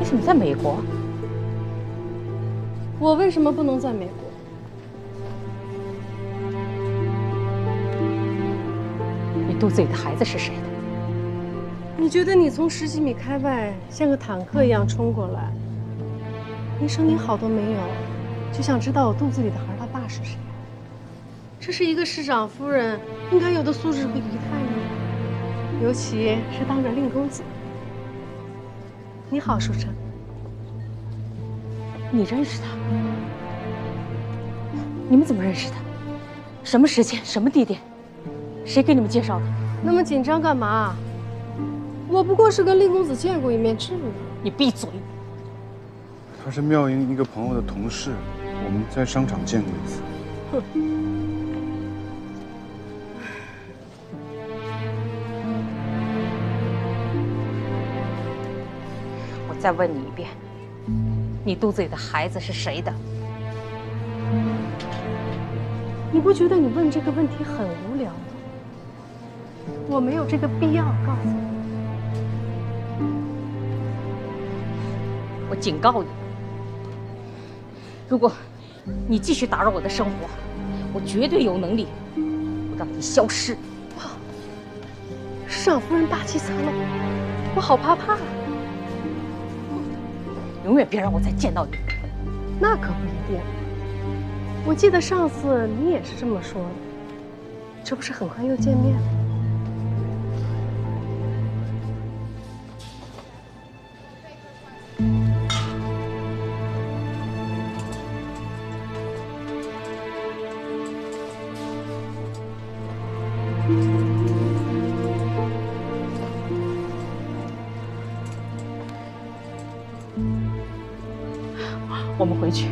什么在美国？我为什么不能在美国？你肚子里的孩子是谁的？你觉得你从10几米开外像个坦克一样冲过来，一声你好都没有，就想知道我肚子里的孩他爸是谁？这是一个市长夫人应该有的素质和仪态吗？尤其是当着令公子。你好，淑珍。你认识他？你们怎么认识的？什么时间、什么地点？谁给你们介绍的？那么紧张干嘛？我不过是跟令公子见过一面，至于吗？你闭嘴！他是妙英一个朋友的同事，我们在商场见过一次。哼。我再问你一遍，你肚子里的孩子是谁的？你不觉得你问这个问题很无聊吗？我没有这个必要告诉你。我警告你，如果你继续打扰我的生活，我绝对有能力让你消失。市长夫人霸气残了，我好怕怕。永远别让我再见到你。那可不一定。我记得上次你也是这么说的，这不是很快又见面了？我们回去。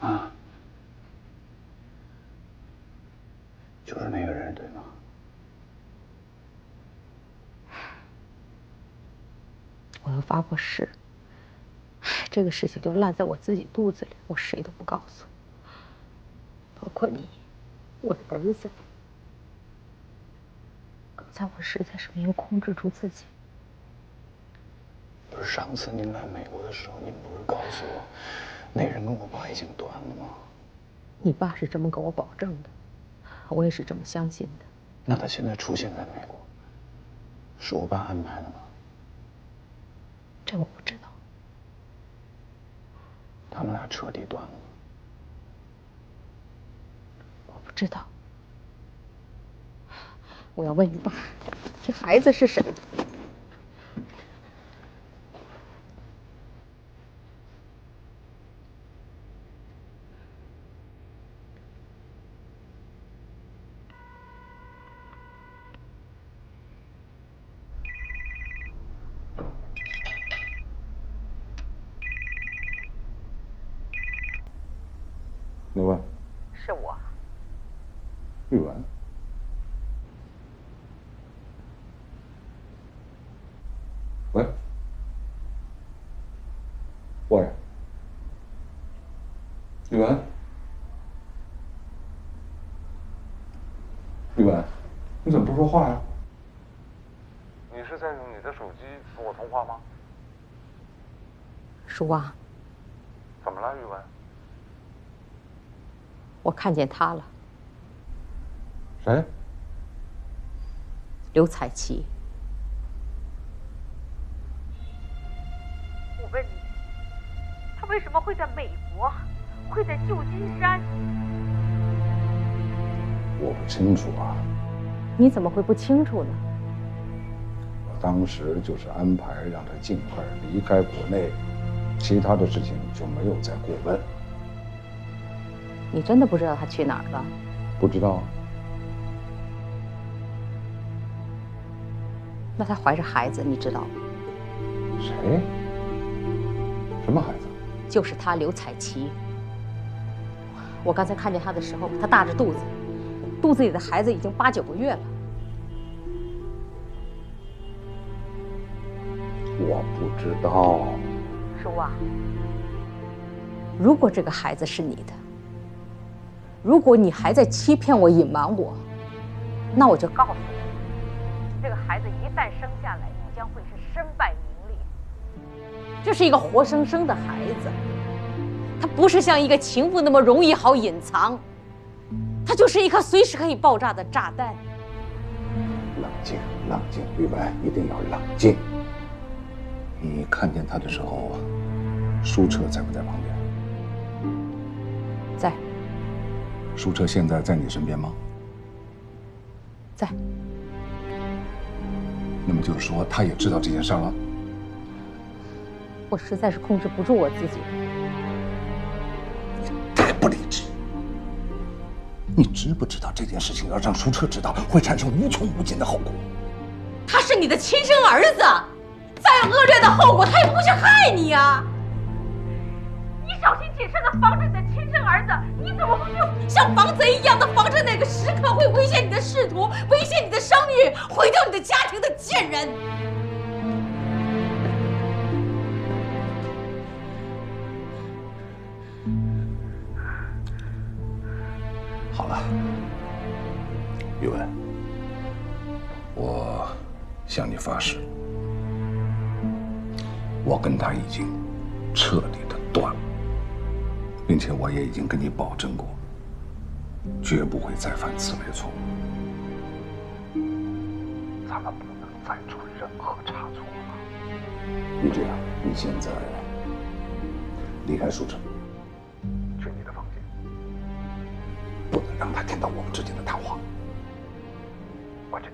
啊，就是那个人，对吗？我又发过誓，这个事情就烂在我自己肚子里，我谁都不告诉，包括你，我的儿子。刚才我实在是没有控制住自己。不是上次您来美国的时候，您不是告诉我，那人跟我爸已经断了吗？你爸是这么跟我保证的，我也是这么相信的。那他现在出现在美国，是我爸安排的吗？这我不知道。他们俩彻底断了。我不知道。我要问你爸，这孩子是谁的？刘文，是我。玉文。喂，喂，玉文，玉文，你怎么不说话呀？你是在用你的手机和我通话吗？叔啊，怎么了，玉文？我看见他了。谁？刘彩琪。我问你，他为什么会在美国，会在旧金山？我不清楚啊。你怎么会不清楚呢？我当时就是安排让他尽快离开国内，其他的事情就没有再过问。你真的不知道他去哪儿了？不知道。那他怀着孩子，你知道吗？谁？什么孩子？就是他刘彩琪。我刚才看见他的时候，他大着肚子，肚子里的孩子已经8、9个月了。我不知道。叔啊，如果这个孩子是你的，如果你还在欺骗我、隐瞒我，那我就告诉你，这个孩子一旦生下来，你将会是身败名裂。这是一个活生生的孩子，他不是像一个情妇那么容易好隐藏，他就是一颗随时可以爆炸的炸弹。冷静，冷静，宇文，一定要冷静。你看见他的时候，舒澈在不在旁边？在。舒澈现在在你身边吗？在。那么就是说，他也知道这件事了？我实在是控制不住我自己。太不理智！你知不知道这件事情要让舒澈知道，会产生无穷无尽的后果？他是你的亲生儿子，再恶劣的后果，他也不会去害你啊！你小心谨慎的防着你的亲生儿子，你怎么会像防贼一样的防着那个时刻会危险你的仕途、危险你的声誉、毁掉你的家庭的贱人？好了，宇文，我向你发誓，我跟他已经彻底的断了，并且我也已经跟你保证过，绝不会再犯此类错误。咱们不能再出任何差错了。你这样，你现在离开舒澈，去你的房间，不能让他听到我们之间的谈话。完成。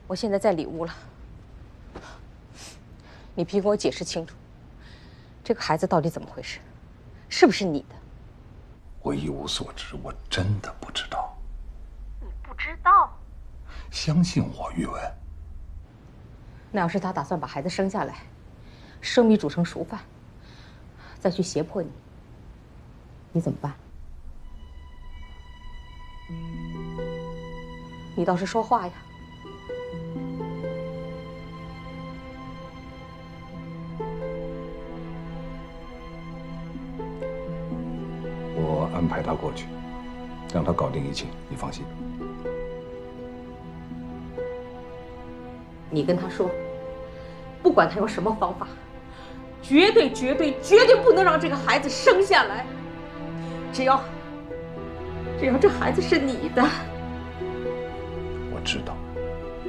我现在在里屋了，你必须给我解释清楚，这个孩子到底怎么回事，是不是你的？我一无所知，我真的不知道。你不知道？相信我，宇文。那要是他打算把孩子生下来，生米煮成熟饭，再去胁迫你，你怎么办？你倒是说话呀！我安排他过去，让他搞定一切，你放心。你跟他说，不管他用什么方法，绝对不能让这个孩子生下来。只要这孩子是你的。我知道，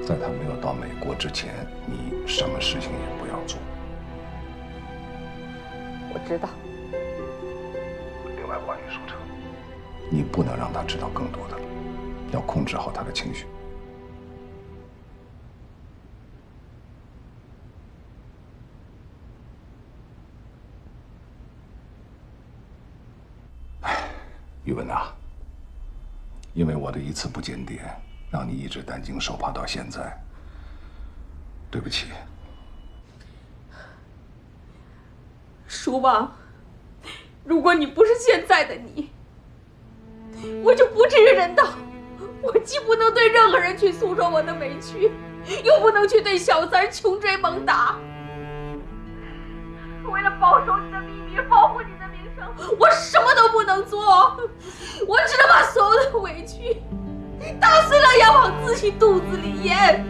在他没有到美国之前，你什么事情也不要做。我知道。另外，关于舒澈，你不能让他知道更多的，要控制好他的情绪。宇文啊，因为我的一次不检点，让你一直担惊受怕到现在，对不起。叔王，如果你不是现在的你，我就不至于人到，我既不能对任何人去诉说我的委屈，又不能去对小三穷追猛打。为了保守你的秘密，保护你的名声，我什么都不能做，我只能把所有的委屈打碎了牙往自己肚子里咽。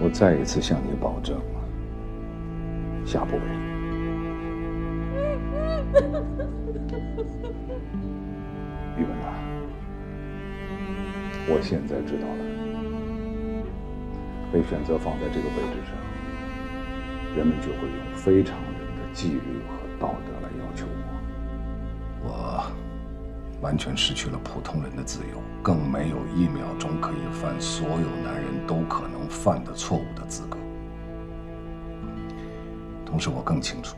我再一次向你保证，下不为例。宇文啊，我现在知道了，被选择放在这个位置上，人们就会用非常人的纪律和道德来要求我。我完全失去了普通人的自由，更没有1秒钟可以犯所有男人都可能犯的错误的资格。同时我更清楚，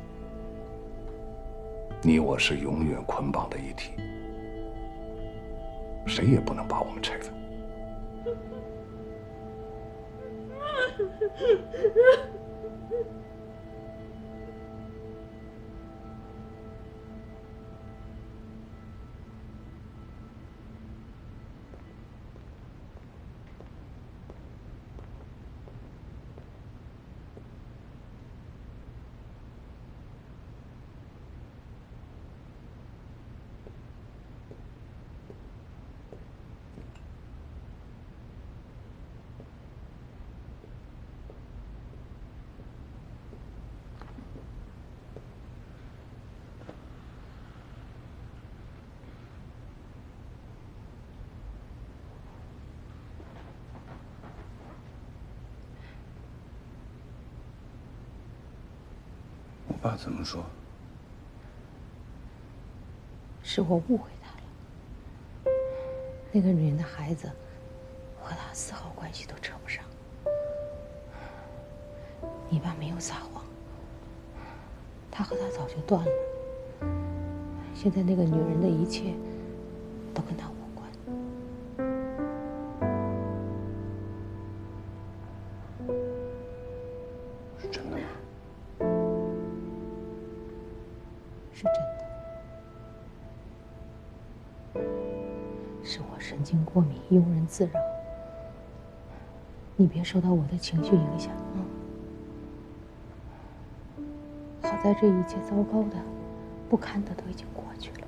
你我是永远捆绑的一体，谁也不能把我们拆分。我爸怎么说？是我误会他了。那个女人的孩子和他丝毫关系都扯不上。你爸没有撒谎，他和他早就断了。现在那个女人的一切都跟他无关。是真的吗？是真的，是我神经过敏，庸人自扰。你别受到我的情绪影响啊！好在这一切糟糕的、不堪的都已经过去了。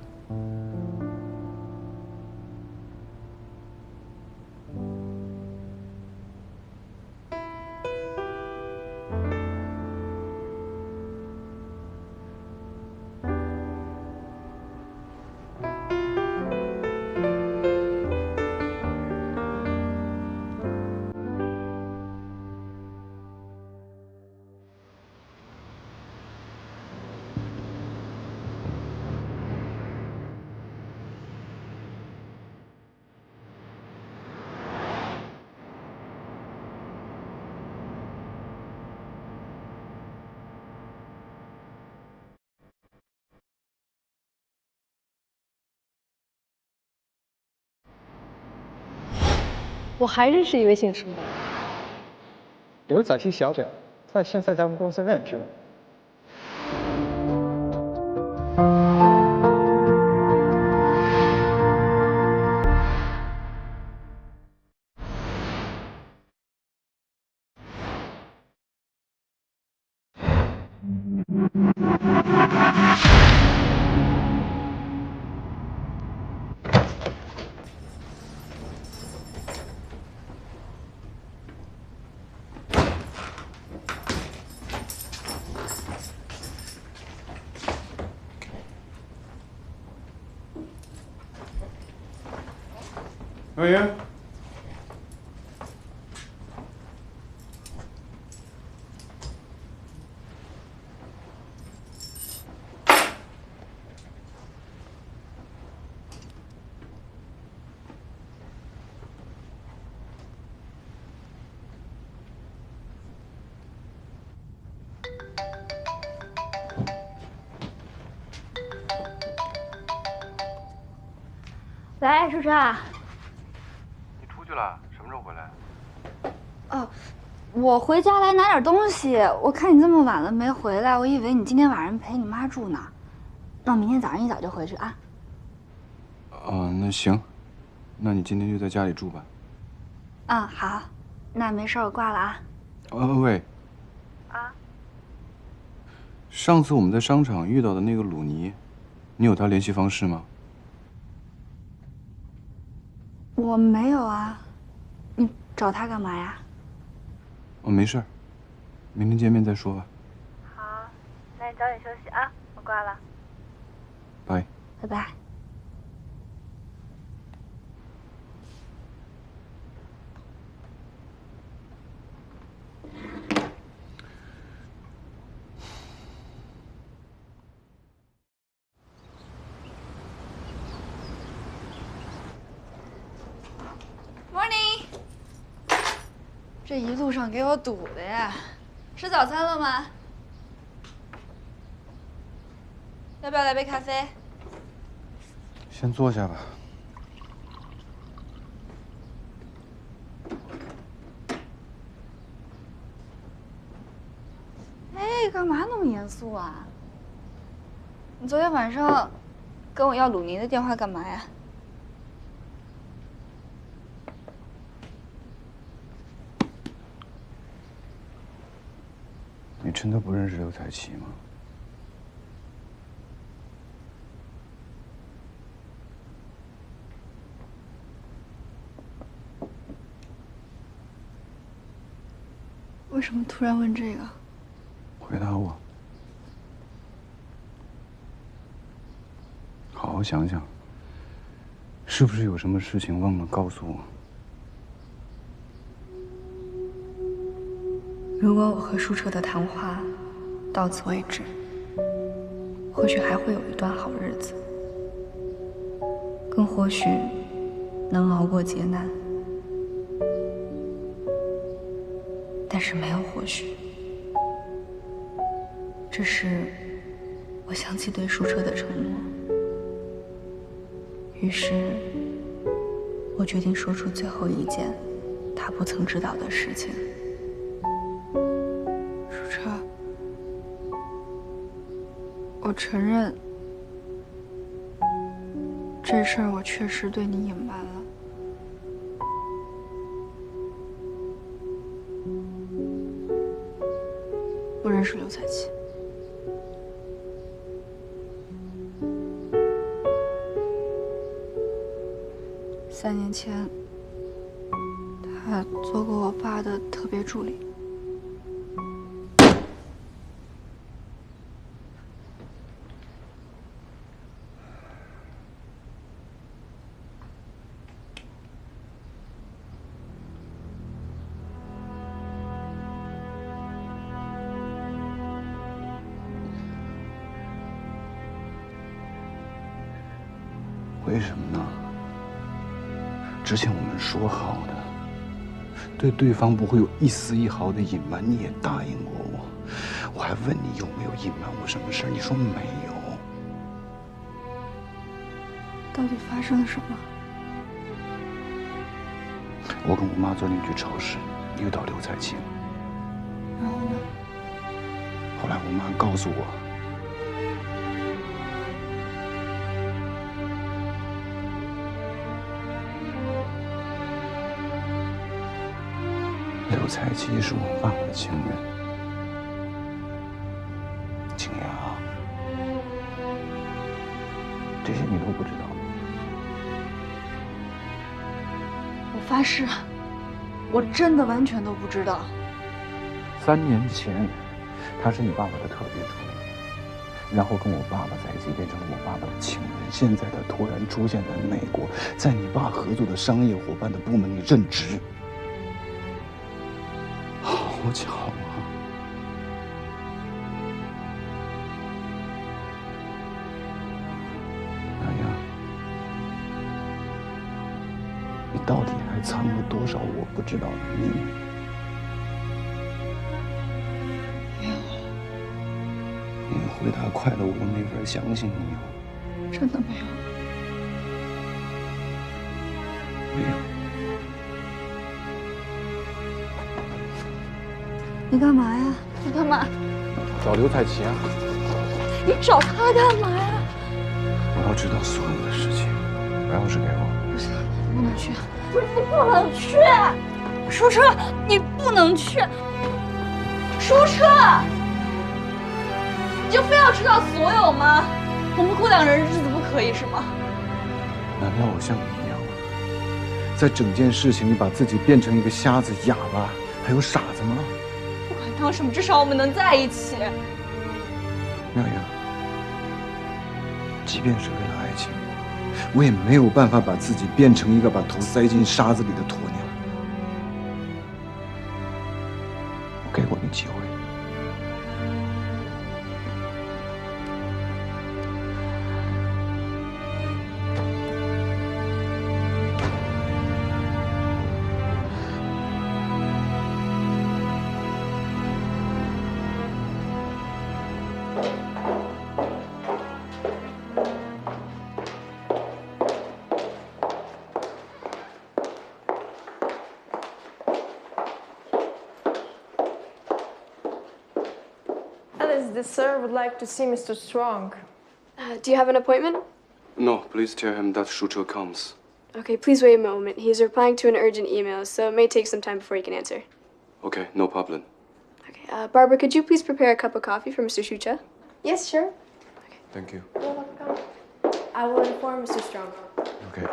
我还认识一位姓舒的。刘早期小姐在现在咱们公司任职。刘云，喂，舒晨。你出去了？什么时候回来？哦，我回家来拿点东西。我看你这么晚了没回来，我以为你今天晚上陪你妈住呢。那我明天早上一早就回去啊。哦，那行，那你今天就在家里住吧。嗯，好，那没事，我挂了啊。喂。啊？上次我们在商场遇到的那个鲁尼，你有他联系方式吗？我没有啊，你找他干嘛呀？哦，没事儿，明天见面再说吧。好，那你早点休息啊，我挂了。拜。拜拜。Morning， 这一路上给我堵的呀！吃早餐了吗？要不要来杯咖啡？先坐下吧。哎，干嘛那么严肃啊？你昨天晚上跟我要鲁尼的电话干嘛呀？你真的不认识刘彩琪吗？为什么突然问这个？回答我。好好想想，是不是有什么事情忘了告诉我？如果我和舒澈的谈话到此为止，或许还会有一段好日子，更或许能熬过劫难。但是没有或许，这时我想起对舒澈的承诺，于是我决定说出最后一件他不曾知道的事情。舒澈，我承认这事儿我确实对你隐瞒了。我认识刘彩琪。3年前，他做过我爸的特别助理。为什么呢？之前我们说好的，对对方不会有一丝一毫的隐瞒，你也答应过我。我还问你有没有隐瞒我什么事儿，你说没有。到底发生了什么？我跟我妈昨天去超市，遇到刘彩琪了。然后呢？后来我妈告诉我，刘彩琪是我爸的情人。景阳，这些你都不知道吗？我发誓，我真的完全都不知道。3年前，他是你爸爸的特别助理，然后跟我爸爸在一起，变成了我爸爸的情人。现在他突然出现在美国，在你爸合作的商业伙伴的部门里任职。好巧啊！洋洋，你到底还藏了多少我不知道的秘密？没有，你回答快的我都没法相信你有。真的没有。没有。你干嘛呀？你干嘛？找刘彩琪啊！你找他干嘛呀？我要知道所有的事情，把钥匙给我。不行，你不能去。不是，你不能去。舒澈，你不能去。舒澈，你就非要知道所有吗？我们过两人日子不可以是吗？难道我像你一样，在整件事情里把自己变成一个瞎子、哑巴，还有傻子吗？不管当什么，至少我们能在一起。妙阳，即便是为了爱情，我也没有办法把自己变成一个把头塞进沙子里的鸵鸟。我给过你机会。The sir would like to see Mr. Strong. Do you have an appointment? No, please tell him that Shucho comes. Okay, please wait a moment. He's replying to an urgent email, so it may take some time before he can answer. Okay, no problem. Okay, Barbara, could you please prepare a cup of coffee for Mr. Shucha? Yes, sure. Thank you. You're welcome. I will inform Mr. Strong. Okay.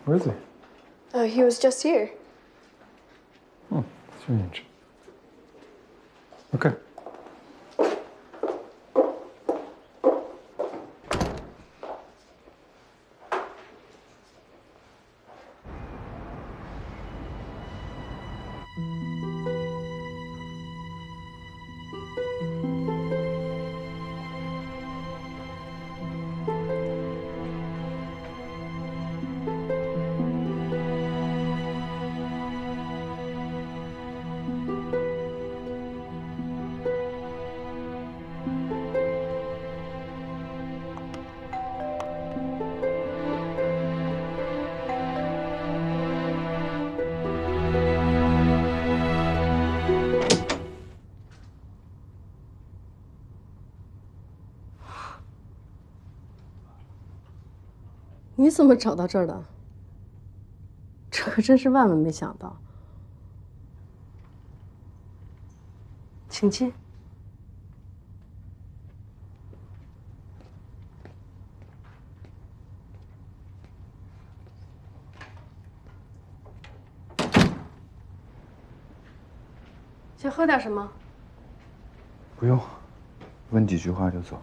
Where is he? Oh, he was just here. Oh, strange. Okay.你怎么找到这儿的？这可真是万万没想到。请进。想喝点什么？不用，问几句话就走。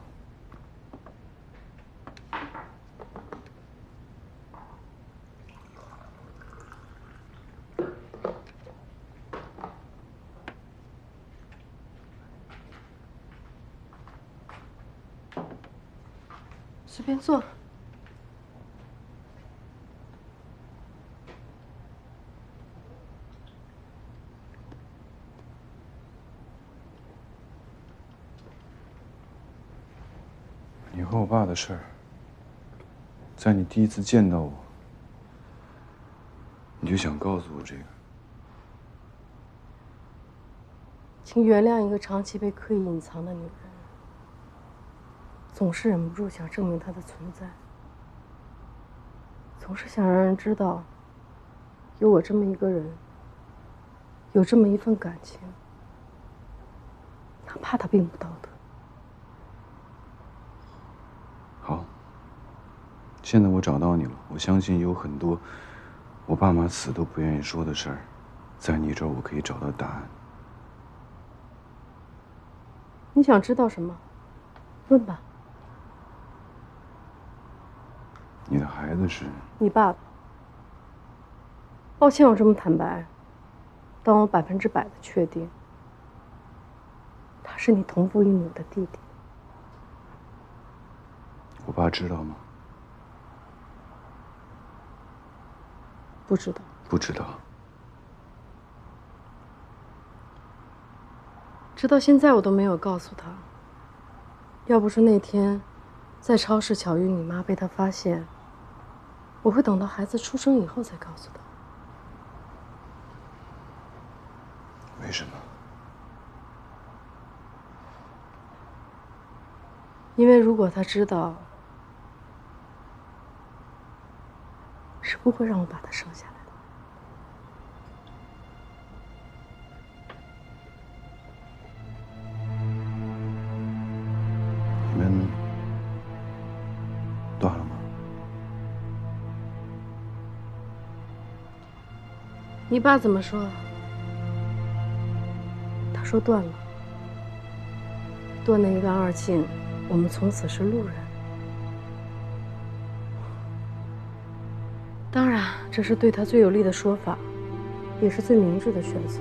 随便坐。你和我爸的事儿，在你第一次见到我，你就想告诉我这个。请原谅一个长期被刻意隐藏的女人，总是忍不住想证明她的存在，总是想让人知道，有我这么一个人，有这么一份感情，哪怕它并不道德。好，现在我找到你了，我相信有很多我爸妈死都不愿意说的事儿，在你这儿我可以找到答案。你想知道什么？问吧。你的孩子是？你爸爸。抱歉，我这么坦白，但我100%的确定，他是你同父异母的弟弟。我爸知道吗？不知道。不知道。直到现在我都没有告诉他。要不是那天在超市巧遇你妈被他发现，我会等到孩子出生以后才告诉他。为什么？因为如果他知道，是不会让我把他生下来。你爸怎么说？他说断了，断了一干二净，我们从此是路人。当然，这是对他最有利的说法，也是最明智的选择。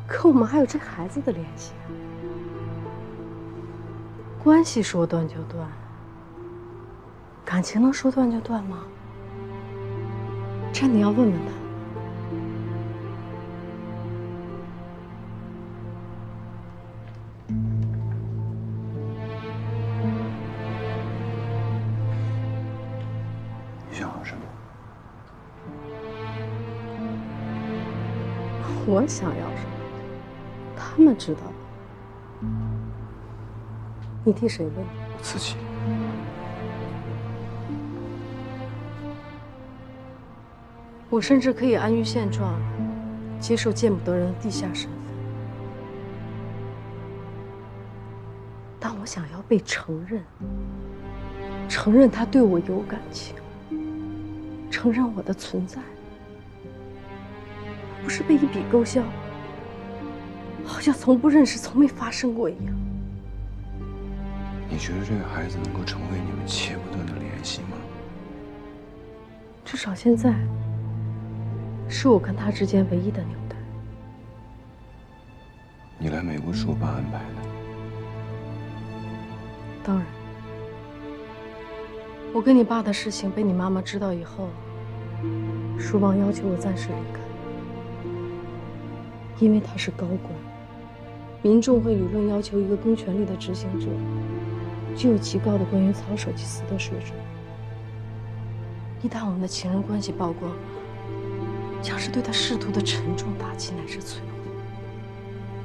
可我们还有这孩子的联系，关系说断就断，感情能说断就断吗？这你要问问他。你想要什么？我想要什么，他们知道。你替谁问？我自己。我甚至可以安于现状，接受见不得人的地下身份，但我想要被承认，承认他对我有感情，承认我的存在，不是被一笔勾销，好像从不认识、从没发生过一样。你觉得这个孩子能够成为你们切不断的联系吗？至少现在，是我跟他之间唯一的纽带。你来美国是我爸安排的。当然，我跟你爸的事情被你妈妈知道以后，书王要求我暂时离开，因为他是高官，民众会舆论要求一个公权力的执行者具有极高的关于操守及私德水准。一旦我们的情人关系曝光，将是对他仕途的沉重打击乃至摧毁。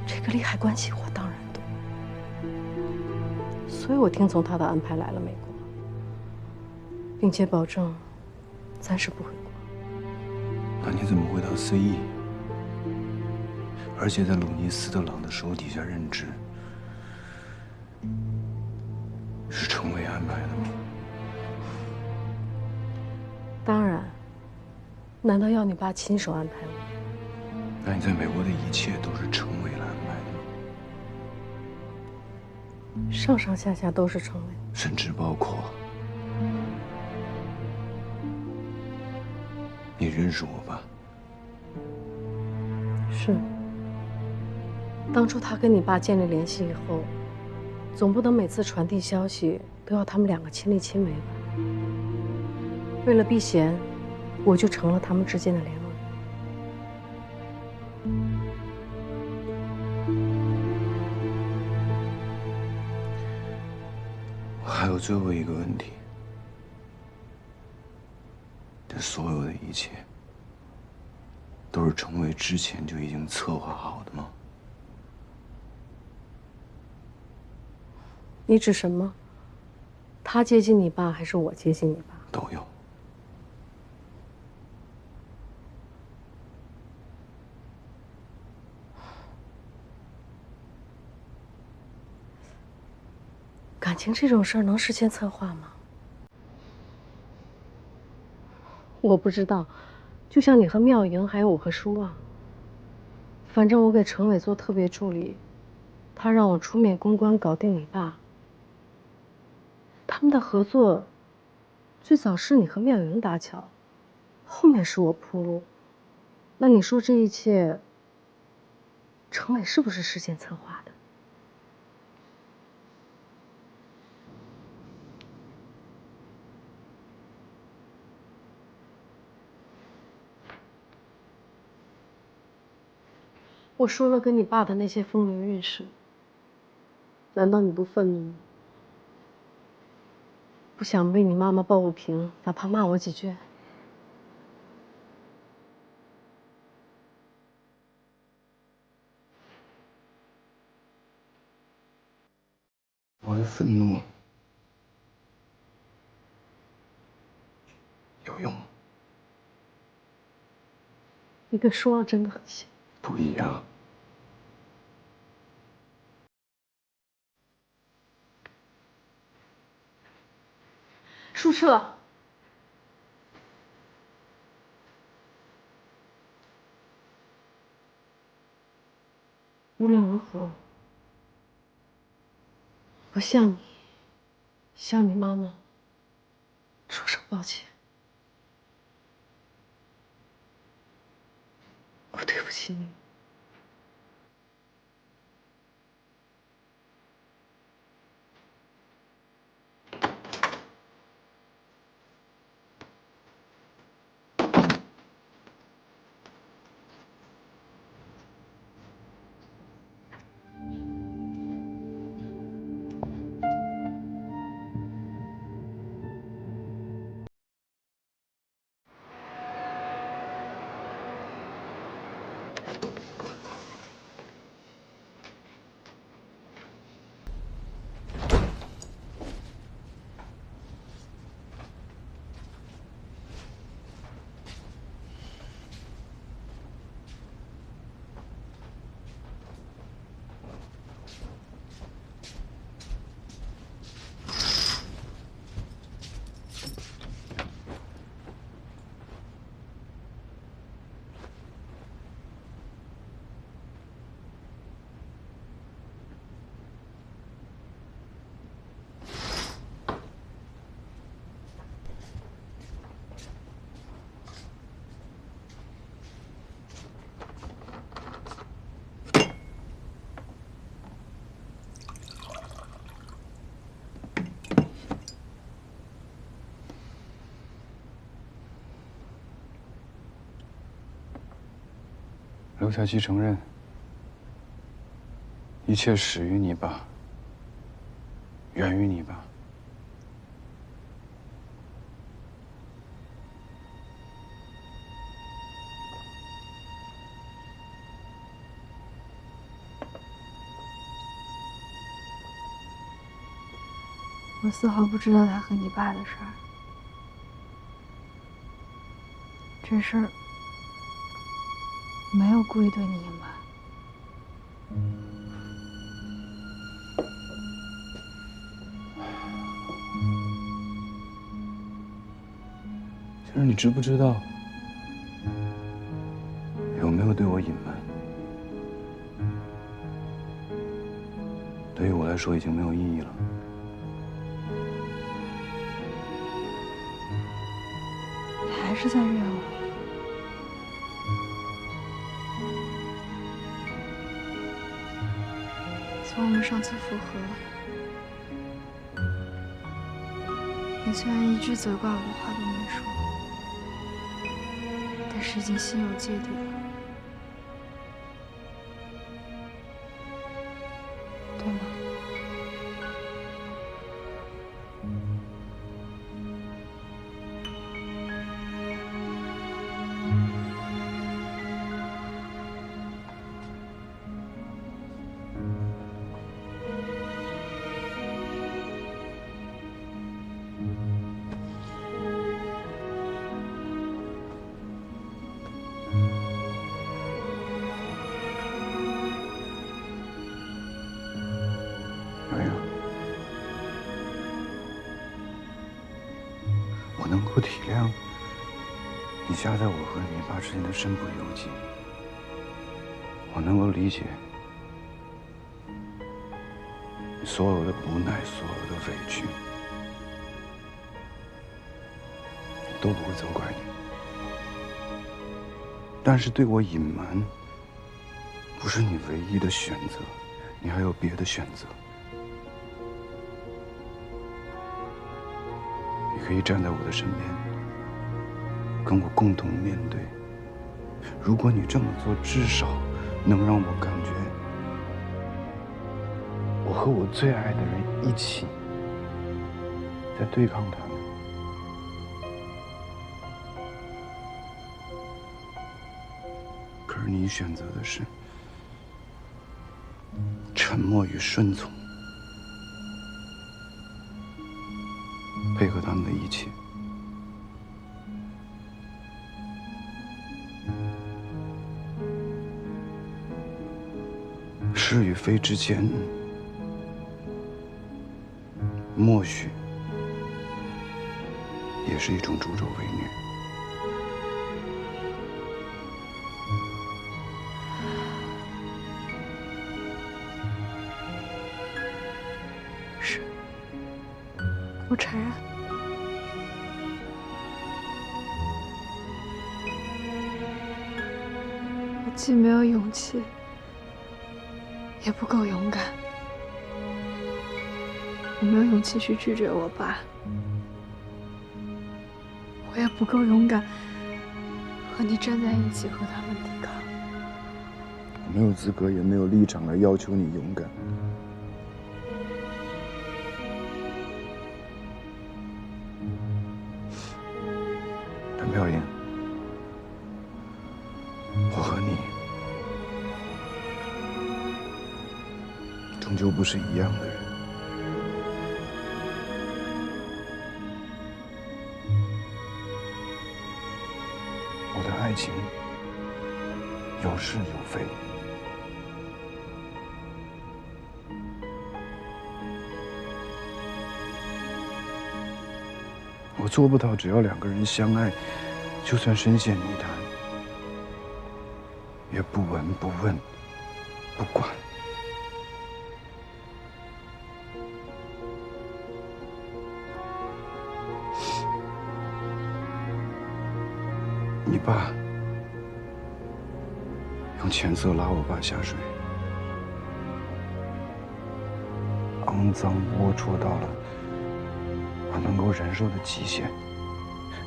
这个利害关系我当然懂，所以我听从他的安排来了美国，并且保证暂时不回国。那你怎么会到 CE， 而且在鲁尼斯特朗的手底下任职？是程伟安排的吗？当然，难道要你爸亲手安排我？那你在美国的一切都是程伟来安排的吗？上上下下都是程伟，甚至包括你认识我吧？是。当初他跟你爸建立联系以后，总不能每次传递消息都要他们两个亲力亲为吧？为了避嫌，我就成了他们之间的联络人。我还有最后一个问题：这所有的一切，都是程伟之前就已经策划好的吗？你指什么？他接近你爸，还是我接近你爸？都有。感情这种事儿能事先策划吗？我不知道，就像你和妙莹，还有我和舒望。反正我给程伟做特别助理，他让我出面公关搞定你爸。他们的合作，最早是你和妙莹搭桥，后面是我铺路。那你说这一切，程伟是不是事先策划的？我说了跟你爸的那些风流韵事，难道你不愤怒吗？不想为你妈妈抱不平，哪怕骂我几句？我的愤怒有用吗？你跟舒望真的很像。不一样。舒澈，无论如何，我向你妈妈说声抱歉。我对不起你。刘小七承认，一切始于你爸，源于你爸。我丝毫不知道他和你爸的事儿，这事儿没有故意对你隐瞒。其实你知不知道，有没有对我隐瞒，对于我来说已经没有意义了。你还是在怨我。从我们上次复合，你虽然一句责怪我的话都没说，但是已经心有芥蒂了，对吗？我能够体谅你夹在我和你爸之间的身不由己，我能够理解你所有的无奈，所有的委屈，都不会责怪你。但是对我隐瞒，不是你唯一的选择，你还有别的选择。你可以站在我的身边，跟我共同面对。如果你这么做，至少能让我感觉，我和我最爱的人一起在对抗他们。可是你选择的是沉默与顺从，配合他们的一切。是与非之间，默许也是一种助纣为虐。既没有勇气，也不够勇敢。我没有勇气去拒绝我爸，我也不够勇敢和你站在一起和他们抵抗。我没有资格，也没有立场来要求你勇敢。但妙英，我和你终究不是一样的人。我的爱情有是有非，我做不到，只要两个人相爱，就算深陷泥潭，也不闻不问不管。你爸用钱色拉我爸下水，肮脏龌龊到了我能够忍受的极限。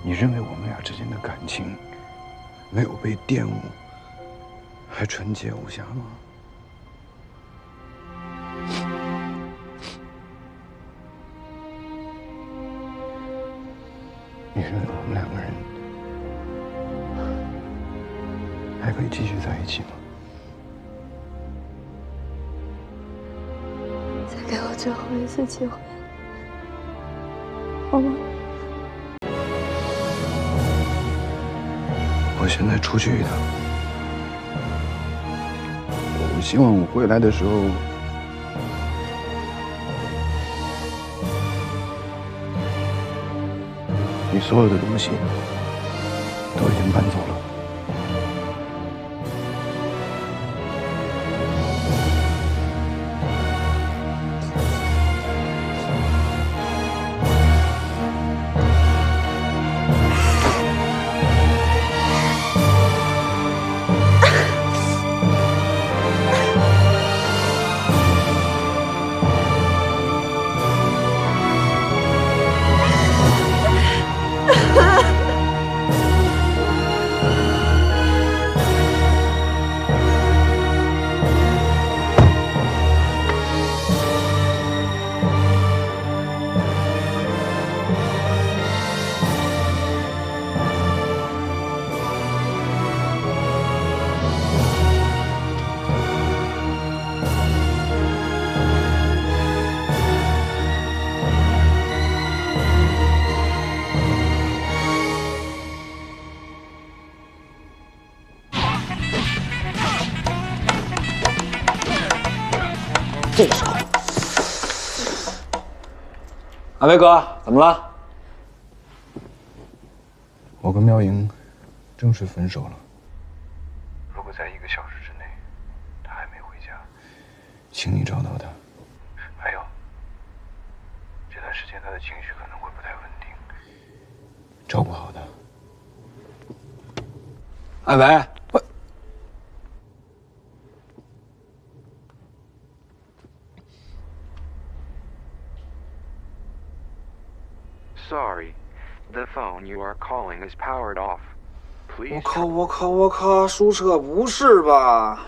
你认为我们俩之间的感情没有被玷污，还纯洁无瑕吗？你认为我们两个人还可以继续在一起吗？再给我最后一次机会，好吗？我现在出去一趟，我希望我回来的时候，你所有的东西都已经搬走了。这个时候，阿威哥，怎么了？我跟妙莹正式分手了。如果在1个小时之内，她还没回家，请你找到她。还有，这段时间她的情绪可能会不太稳定，照顾好她。阿伟，我。Sorry, the phone you are calling is powered off. Please. 我靠！舒澈，不是吧？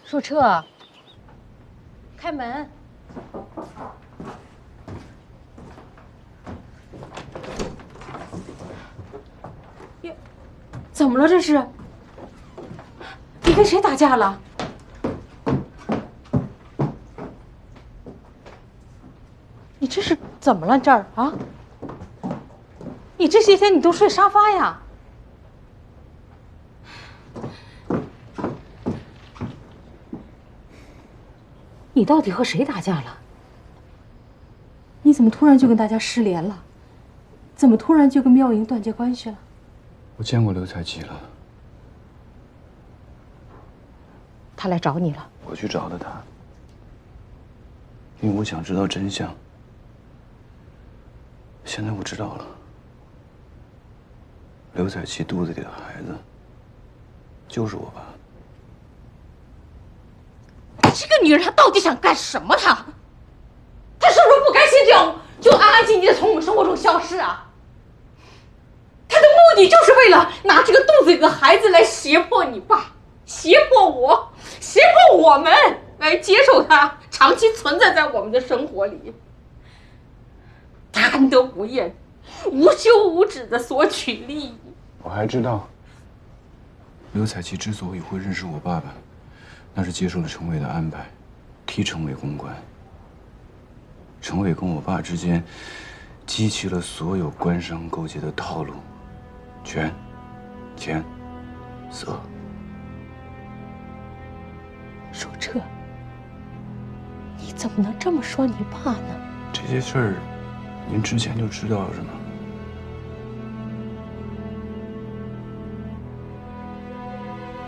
舒澈，开门！哟，怎么了这是？你跟谁打架了？你这是怎么了？这儿啊？你这些天你都睡沙发呀？你到底和谁打架了？你怎么突然就跟大家失联了？怎么突然就跟妙莹断绝关系了？我见过刘彩琪了。他来找你了？我去找的他，因为我想知道真相。现在我知道了，刘彩琪肚子里的孩子就是我爸。这个女人她到底想干什么？她是不是不甘心就安安静静的从我们生活中消失啊？她的目的就是为了拿这个肚子里的孩子来胁迫你爸，胁迫我，胁迫我们来接受他，长期存在在我们的生活里，贪得无厌，无休无止的索取利益。我还知道，刘彩琪之所以会认识我爸爸，那是接受了程伟的安排，替程伟公关。程伟跟我爸之间激起了所有官商勾结的套路，权、钱、色。舒澈，你怎么能这么说你爸呢？这些事儿，您之前就知道了是吗？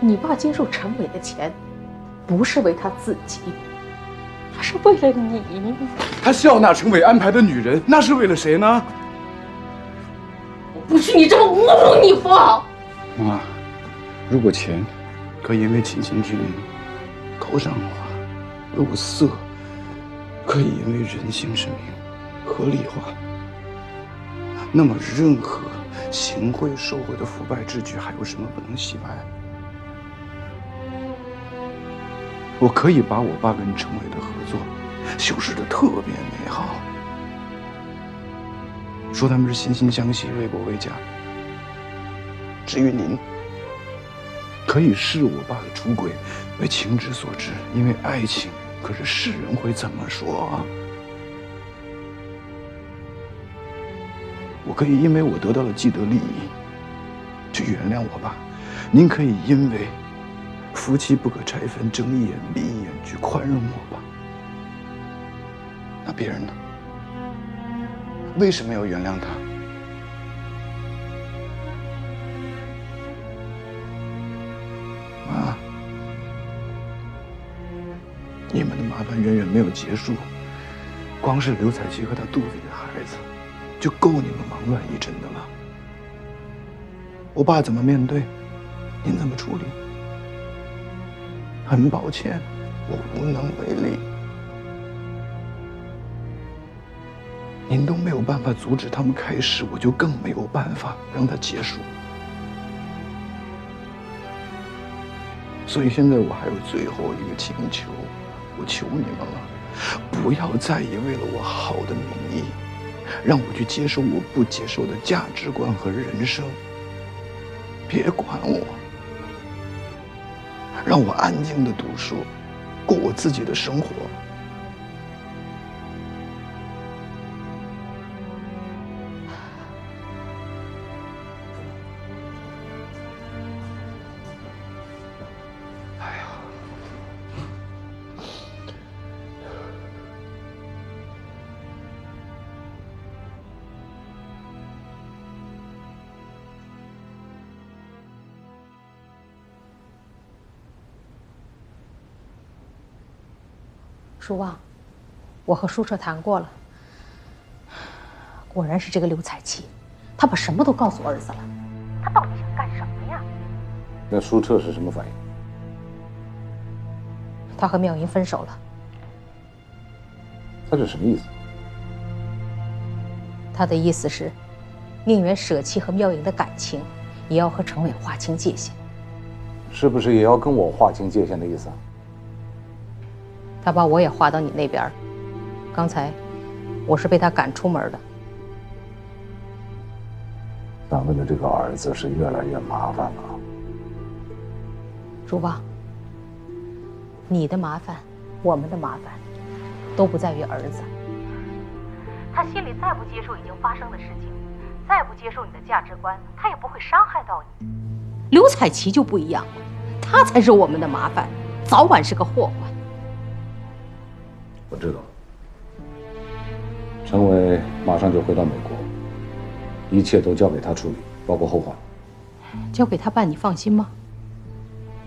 你爸接受陈伟的钱，不是为他自己，他是为了你。他笑纳程伟安排的女人，那是为了谁呢？我不许你这么侮辱你父！妈，如果钱可以因为亲情之名口上化，如果色可以因为人性之名合理化，那么任何行贿受贿的腐败之举，还有什么不能洗白？我可以把我爸跟程伟的合作修饰得特别美好，说他们是惺惺相惜、为国为家。至于您，可以视我爸的出轨为情之所至，因为爱情。可是世人会怎么说啊？我可以因为我得到了既得利益，去原谅我爸。您可以因为夫妻不可拆分，睁一眼闭一眼去宽容我爸。那别人呢？为什么要原谅他？妈，你们的麻烦远远没有结束，光是刘彩琪和她肚子里的孩子，就够你们忙乱一阵的了。我爸怎么面对，您怎么处理？很抱歉，我无能为力。您都没有办法阻止他们开始，我就更没有办法让它结束。所以现在我还有最后一个请求，我求你们了，不要再以为了我好的名义，让我去接受我不接受的价值观和人生。别管我，让我安静的读书，过我自己的生活。舒旺，我和舒澈谈过了，果然是这个刘彩琪，她把什么都告诉儿子了。她到底想干什么呀？那舒澈是什么反应？她和妙莹分手了。他是什么意思？他的意思是，宁愿舍弃和妙莹的感情，也要和程伟划清界限。是不是也要跟我划清界限的意思啊？他把我也划到你那边，刚才我是被他赶出门的。咱们的这个儿子是越来越麻烦了。朱旺，你的麻烦，我们的麻烦，都不在于儿子。他心里再不接受已经发生的事情，再不接受你的价值观，他也不会伤害到你。刘彩琪就不一样了，她才是我们的麻烦，早晚是个祸患。我知道。陈伟马上就回到美国，一切都交给他处理，包括后话。交给他办，你放心吗？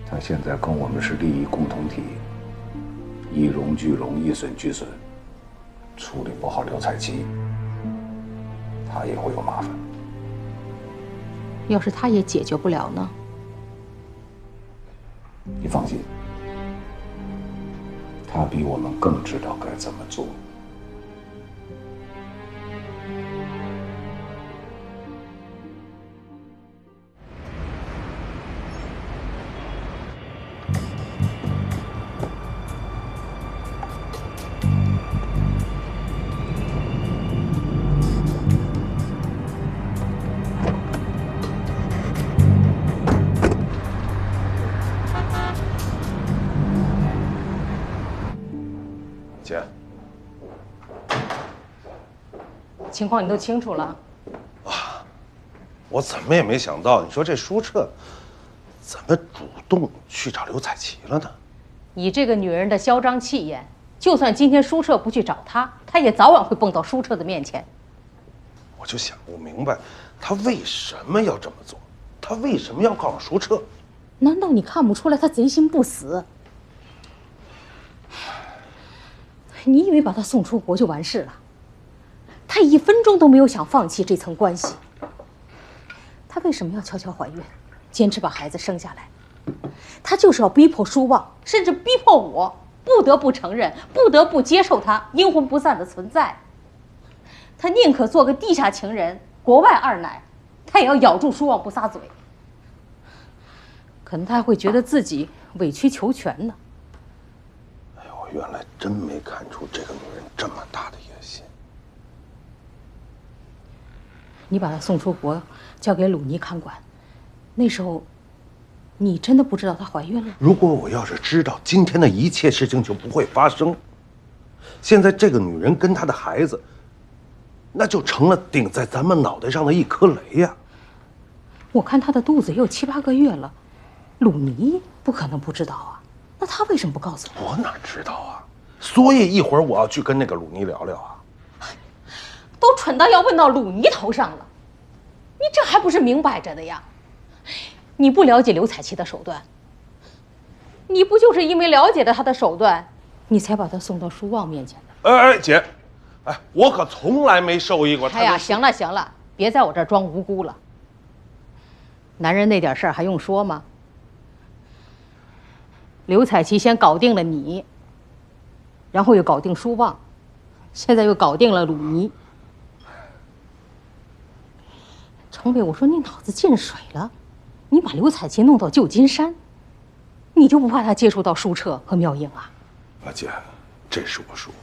他现在跟我们是利益共同体，一荣俱荣，一损俱损。处理不好刘彩琪，他也会有麻烦。要是他也解决不了呢？你放心，他比我们更知道该怎么做。姐，情况你都清楚了。我怎么也没想到，你说这舒澈怎么主动去找刘彩琪了呢？以这个女人的嚣张气焰，就算今天舒澈不去找她，她也早晚会蹦到舒澈的面前。我就想不明白，他为什么要这么做？他为什么要告诉舒澈？难道你看不出来他贼心不死？你以为把他送出国就完事了？他1分钟都没有想放弃这层关系。他为什么要悄悄怀孕，坚持把孩子生下来？他就是要逼迫舒望，甚至逼迫我，不得不承认，不得不接受他阴魂不散的存在。他宁可做个地下情人，国外二奶，他也要咬住舒望不撒嘴。可能他还会觉得自己委曲求全呢。我原来真没看出这个女人这么大的野心。你把她送出国，交给鲁尼看管，那时候，你真的不知道她怀孕了？如果我要是知道，今天的一切事情就不会发生。现在这个女人跟她的孩子，那就成了顶在咱们脑袋上的一颗雷呀。我看她的肚子也有7、8个月了，鲁尼不可能不知道啊。那他为什么不告诉我？我哪知道啊！所以一会儿我要去跟那个鲁尼聊聊啊。都蠢到要问到鲁尼头上了，你这还不是明摆着的呀？你不了解刘彩琪的手段，你不就是因为了解了她的手段，你才把她送到舒望面前的？哎，姐，哎，我可从来没受益过她。哎呀，行了行了，别在我这儿装无辜了。男人那点事儿还用说吗？刘彩琪先搞定了你，然后又搞定舒望，现在又搞定了鲁尼。程伟，我说你脑子进水了，你把刘彩琪弄到旧金山，你就不怕她接触到舒澈和妙英啊？姐，这是我疏忽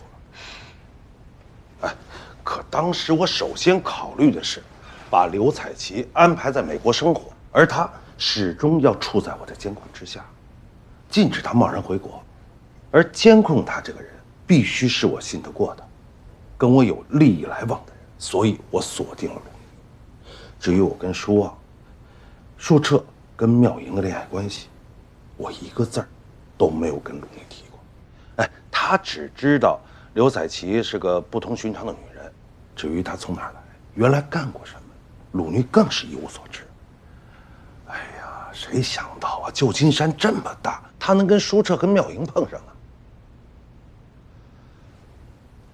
了。哎，可当时我首先考虑的是，把刘彩琪安排在美国生活，而她始终要处在我的监控之下。禁止他贸然回国，而监控他这个人必须是我信得过的，跟我有利益来往的人，所以我锁定了鲁尼。至于我跟舒望、舒澈跟妙莹的恋爱关系，我一个字儿都没有跟鲁尼提过。哎，他只知道刘彩琪是个不同寻常的女人，至于她从哪儿来，原来干过什么，鲁尼更是一无所知。哎呀，谁想到啊，旧金山这么大，他能跟舒澈跟妙莹碰上啊？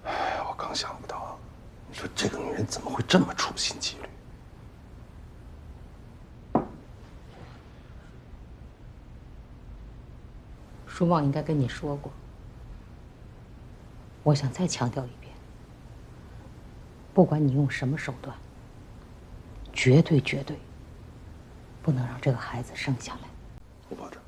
哎，我更想不到，你说这个女人怎么会这么处心积虑？舒望应该跟你说过，我想再强调一遍，不管你用什么手段，绝对绝对不能让这个孩子生下来。我保证。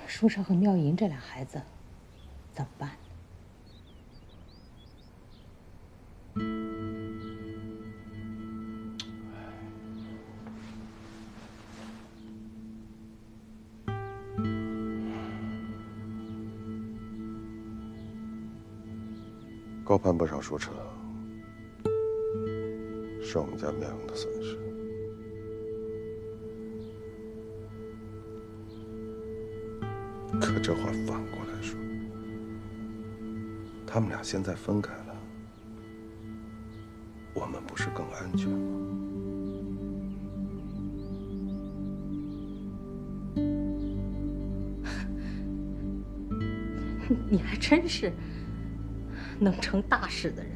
舒澈和妙莹这俩孩子怎么办？高攀不上舒澈，是我们家苗阳的损失。可这话反过来说，他们俩现在分开了，我们不是更安全吗？你还真是能成大事的人。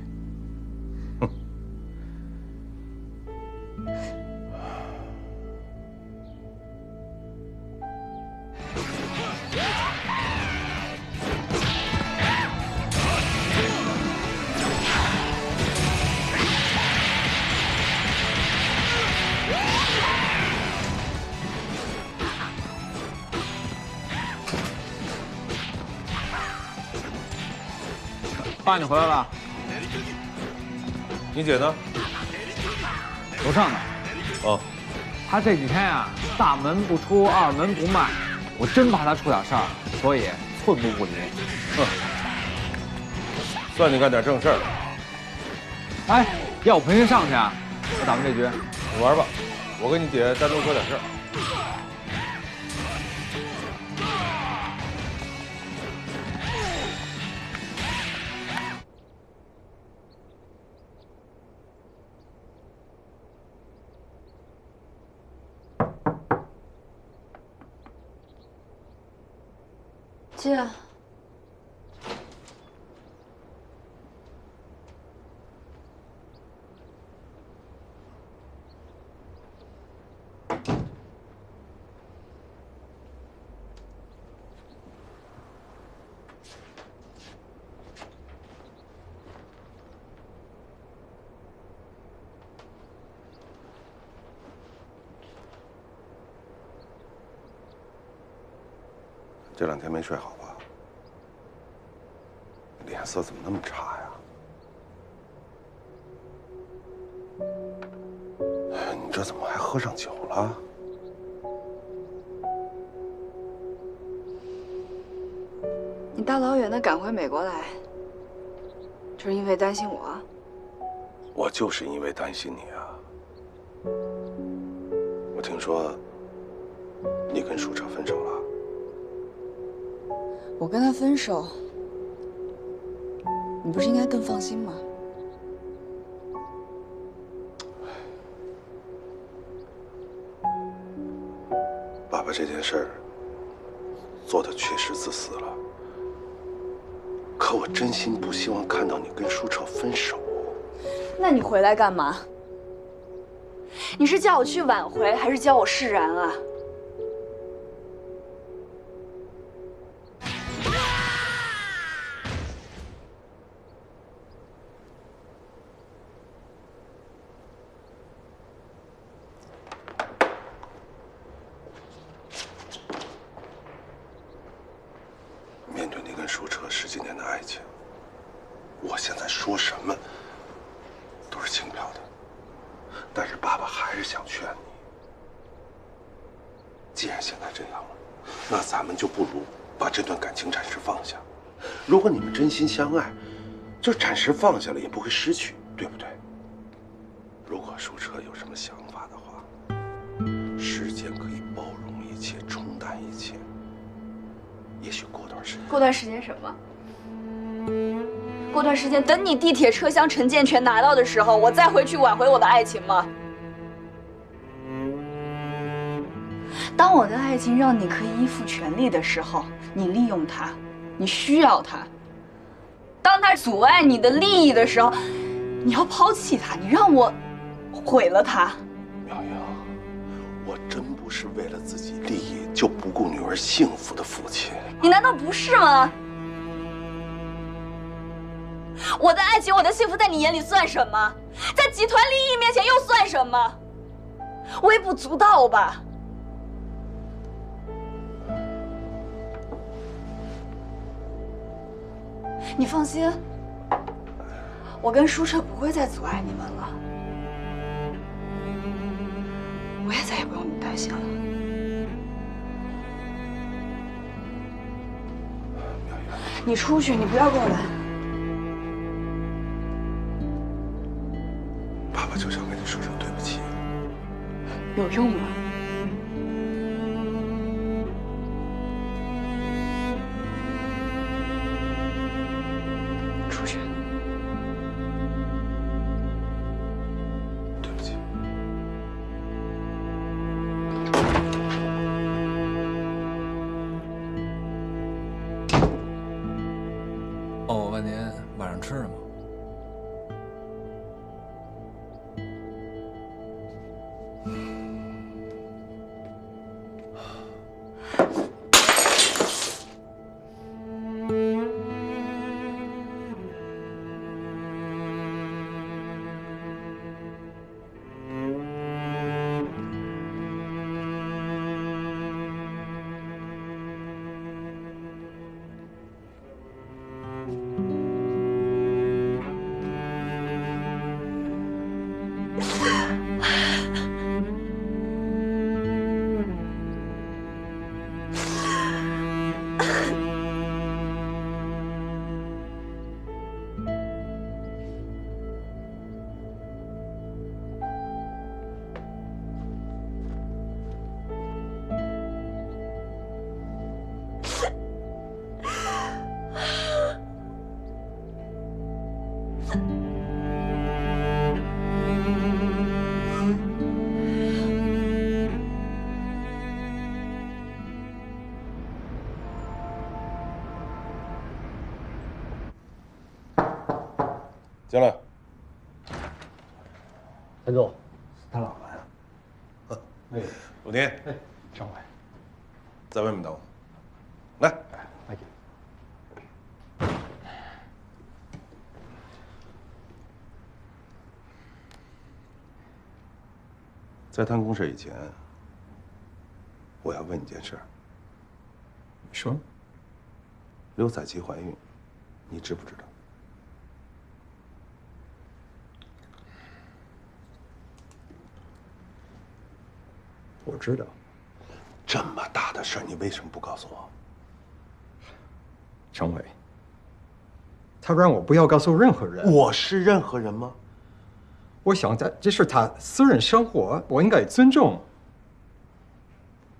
爸，你回来了。你姐呢？楼上呢。哦。他这几天呀，大门不出，二门不迈，我真怕他出点事儿，所以寸步不离。算你干点正事儿了。哎，要我陪您上去啊？我打完这局。你玩吧，我跟你姐单独说点事儿。姐，这两天没睡好吧？脸色怎么那么差呀？你这怎么还喝上酒了？你大老远的赶回美国来，就是因为担心我？我就是因为担心你啊！我听说你跟舒澈分手了。我跟他分手，你不是应该更放心吗？爸爸这件事儿做的确实自私了，可我真心不希望看到你跟舒澈分手。那你回来干嘛？你是叫我去挽回，还是教我释然啊？面对你跟舒澈10几年的爱情，我现在说什么都是轻飘的。但是爸爸还是想劝你，既然现在这样了，那咱们就不如把这段感情暂时放下。如果你们真心相爱，就暂时放下了也不会失去，对不对？如果舒澈有什么想法的话，时间可以包容一切，冲淡一切。也许过段时间，过段时间什么？过段时间等你地铁车厢陈建全拿到的时候，我再回去挽回我的爱情吗？当我的爱情让你可以依附权力的时候，你利用它，你需要它；当它阻碍你的利益的时候，你要抛弃它，你让我毁了它。苗阳，我真不是为了自己利益就不顾女儿幸福的父亲。你难道不是吗？我的爱情，我的幸福，在你眼里算什么？在集团利益面前又算什么？微不足道吧？你放心，我跟舒澈不会再阻碍你们了，我也再也不用你担心了。你出去，你不要过来。爸爸就想跟你说。有用吗？出去。对不起。哦，我问您晚上吃什么？进来。陈总，他老来了。哎，鲁尼。哎，张伟，在外面等我。来，来。在谈公事以前，我要问你件事。说。刘彩琪怀孕，你知不知道？我知道。这么大的事儿，你为什么不告诉我？常委，他让我不要告诉任何人。我是任何人吗？我想这是他私人生活，我应该尊重。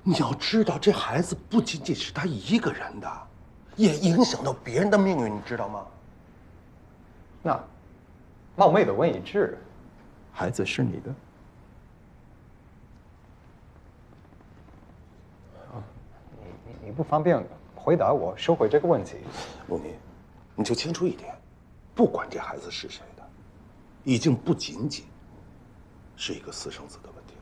你要知道，这孩子不仅仅是他一个人的，也影响到别人的命运，你知道吗？那，冒昧的问一句，孩子是你的？你不方便回答我，收回这个问题。陆尼，你就清楚一点，不管这孩子是谁的，已经不仅仅是一个私生子的问题了。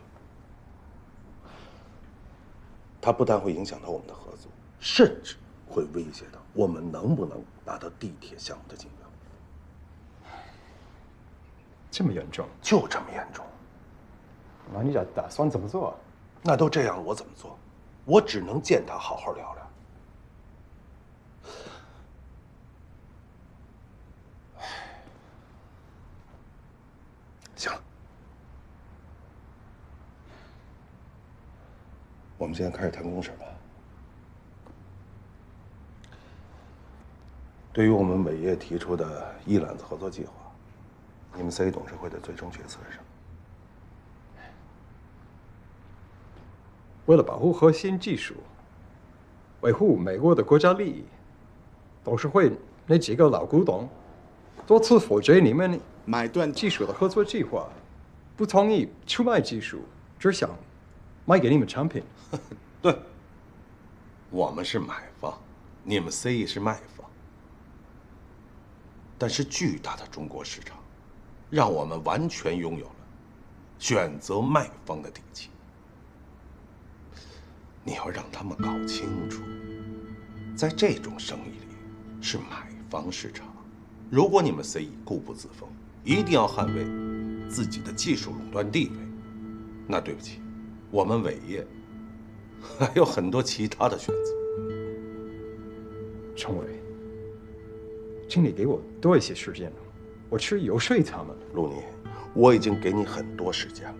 它不但会影响到我们的合作，甚至会威胁到我们能不能拿到地铁项目的竞标。这么严重？就这么严重。那你打算怎么做？那都这样了，我怎么做？我只能见他，好好聊聊。行了，我们现在开始谈公事吧。对于我们伟业提出的一揽子合作计划，你们 CA 董事会的最终决策是什么？为了保护核心技术，维护美国的国家利益，董事会那几个老古董多次否决你们买断技术的合作计划，不同意出卖技术，只想卖给你们产品。对，我们是买方，你们 CE 是卖方。但是巨大的中国市场，让我们完全拥有了选择卖方的底气。你要让他们搞清楚，在这种生意里是买方市场。如果你们 CE 固步自封，一定要捍卫自己的技术垄断地位，那对不起，我们伟业还有很多其他的选择。常委，请你给我多一些时间，我去游说他们。陆尼，我已经给你很多时间了。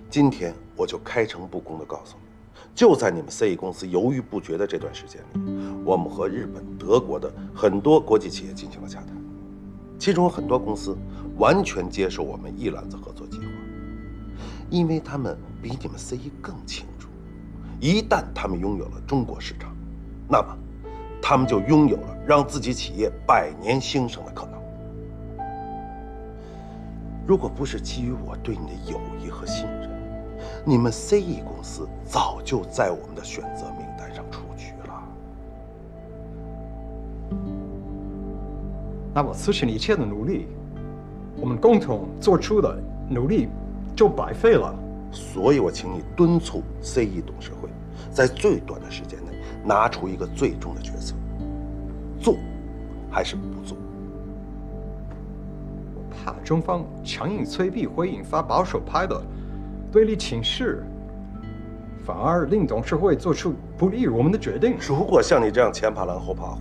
今天我就开诚布公地告诉你。就在你们 CE 公司犹豫不决的这段时间里，我们和日本、德国的很多国际企业进行了洽谈，其中有很多公司完全接受我们一揽子合作计划。因为他们比你们 CE 更清楚，一旦他们拥有了中国市场，那么他们就拥有了让自己企业百年兴盛的可能。如果不是基于我对你的友谊和信任，你们 CE 公司早就在我们的选择名单上出局了。那么此前一切的努力，我们共同做出的努力就白费了。所以我请你敦促 CE 董事会，在最短的时间内拿出一个最终的决策：做还是不做？我怕中方强硬催逼会引发保守派的对立情绪，反而令董事会做出不利于我们的决定。如果像你这样前怕狼后怕虎，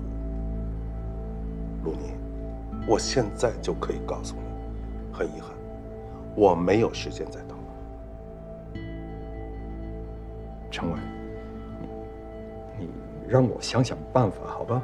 陆尼，我现在就可以告诉你，很遗憾，我没有时间再等了。陈伟，你让我想想办法，好吧？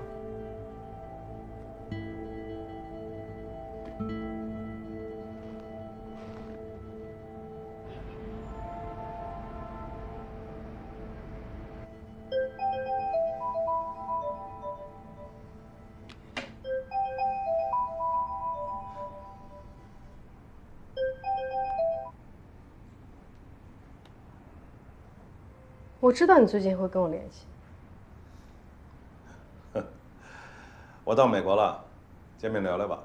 我知道你最近会跟我联系。我到美国了，见面聊聊吧。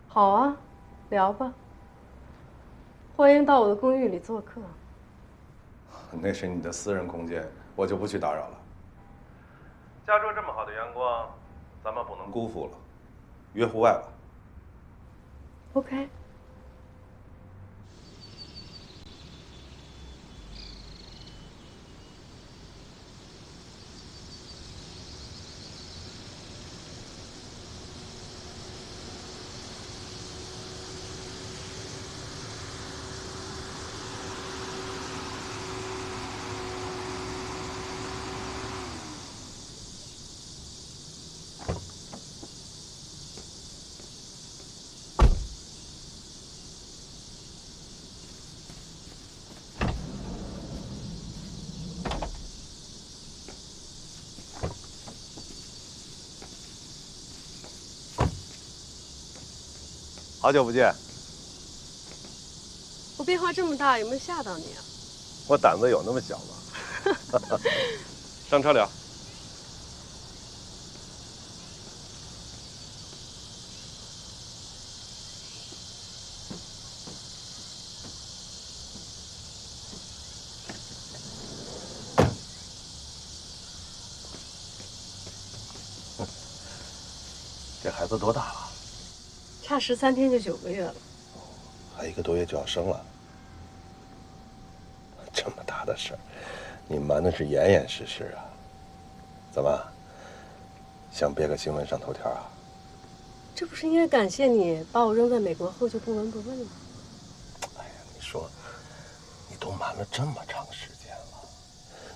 好啊，聊吧。欢迎到我的公寓里做客。那是你的私人空间，我就不去打扰了。家中这么好的阳光，咱们不能辜负了。约户外吧。OK。好久不见。我变化这么大，有没有吓到你啊？我胆子有那么小吗？上车聊。这孩子多大了？差13天就9个月了，还1个多月就要生了。这么大的事儿，你瞒的是严严实实啊？怎么，想憋个新闻上头条啊？这不是应该感谢你把我扔在美国后就不闻不问吗？哎呀，你说，你都瞒了这么长时间了，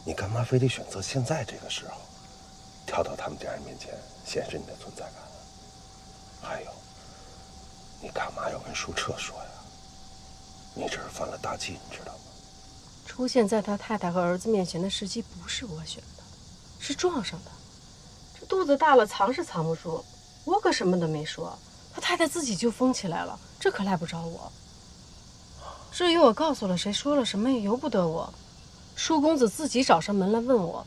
你干嘛非得选择现在这个时候，跳到他们家人面前显示你的存在感呢？还有。你干嘛要跟舒澈说呀？你这是犯了大忌，你知道吗？出现在他太太和儿子面前的时机不是我选的，是撞上的。这肚子大了，藏是藏不住，我可什么都没说，他太太自己就疯起来了，这可赖不着我。至于我告诉了谁，说了什么，也由不得我。舒公子自己找上门来问我，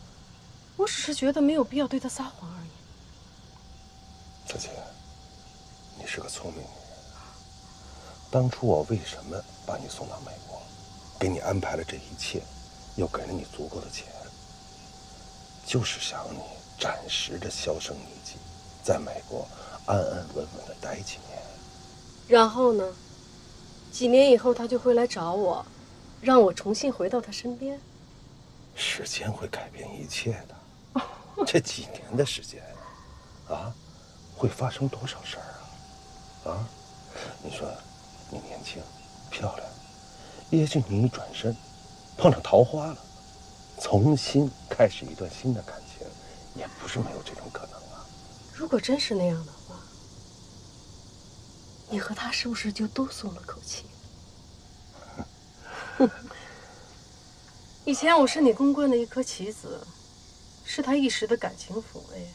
我只是觉得没有必要对他撒谎而已。子晴，你是个聪明女人。当初我为什么把你送到美国，给你安排了这一切，又给了你足够的钱，就是想你暂时的销声匿迹，在美国安安稳稳的待几年。然后呢？几年以后他就会来找我，让我重新回到他身边。时间会改变一切的。这几年的时间，啊，会发生多少事儿啊？啊，你说。你年轻，漂亮，也许你一转身，碰上桃花了，重新开始一段新的感情，也不是没有这种可能啊。如果真是那样的话，你和他是不是就都松了口气？以前我是你公关的一颗棋子，是他一时的感情抚慰。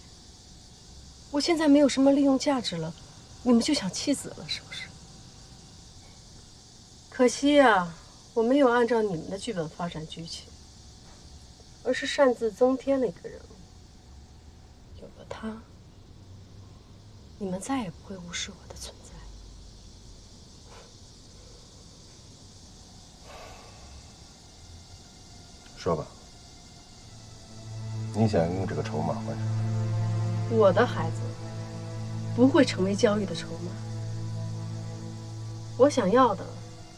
我现在没有什么利用价值了，你们就想弃子了，是不是？可惜呀，我没有按照你们的剧本发展剧情，而是擅自增添了一个人物。有了他，你们再也不会无视我的存在。说吧，你想用这个筹码换什么？我的孩子不会成为交易的筹码。我想要的，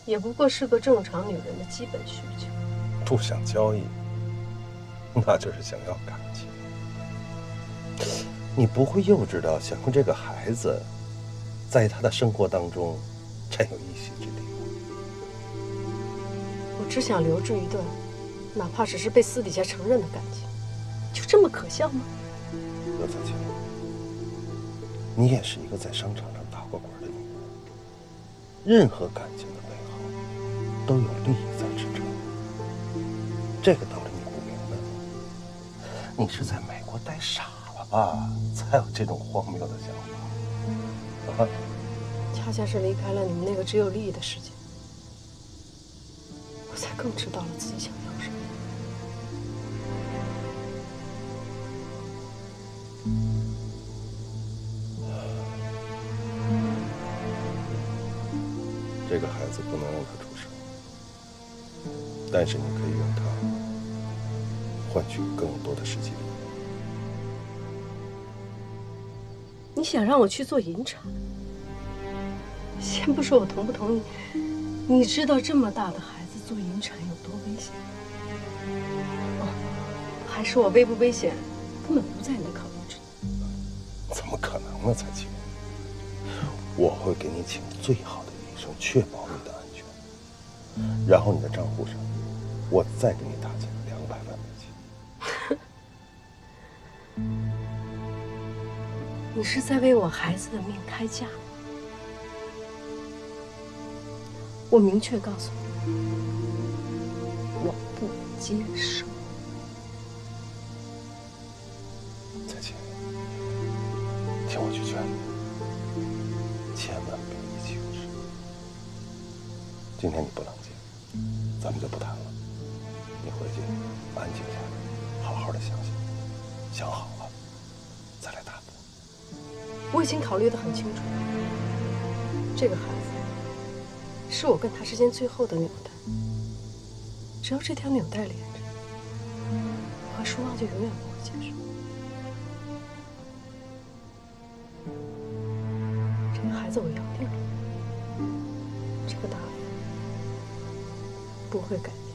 也不过是个正常女人的基本需求。不想交易，那就是想要感情。你不会幼稚到想用这个孩子，在他的生活当中占有一席之地吧？我只想留住一段，哪怕只是被私底下承认的感情，就这么可笑吗？刘彩青，你也是一个在商场上打过滚的女人，任何感情的背后都有利益在支撑。这个道理你不明白吗？你是在美国待傻了吧，才有这种荒谬的想法啊！恰恰是离开了你们那个只有利益的世界，我才更知道了自己想要什么。这个孩子不能让他出生，但是你可以用他换取更多的实际利益。你想让我去做引产？先不说我同不同意，你知道这么大的孩子做引产有多危险？哦，还是我危不危险，根本不在你的考虑之内。怎么可能呢，彩青？我会给你请最好的医生，确保你的安全。然后你的账户上，我再给你打进200万美金。你是在为我孩子的命开价吗？我明确告诉你，我不接受。彩青，听我去劝你，千万别意气用事。今天你不冷静，咱们就不谈了。你回去安静下来，好好的想想，想好了再来打赌。我已经考虑得很清楚，这个孩子是我跟他之间最后的纽带。只要这条纽带连着，我和舒旺就永远不会结束。这个孩子我要定了，这个答案不会改变。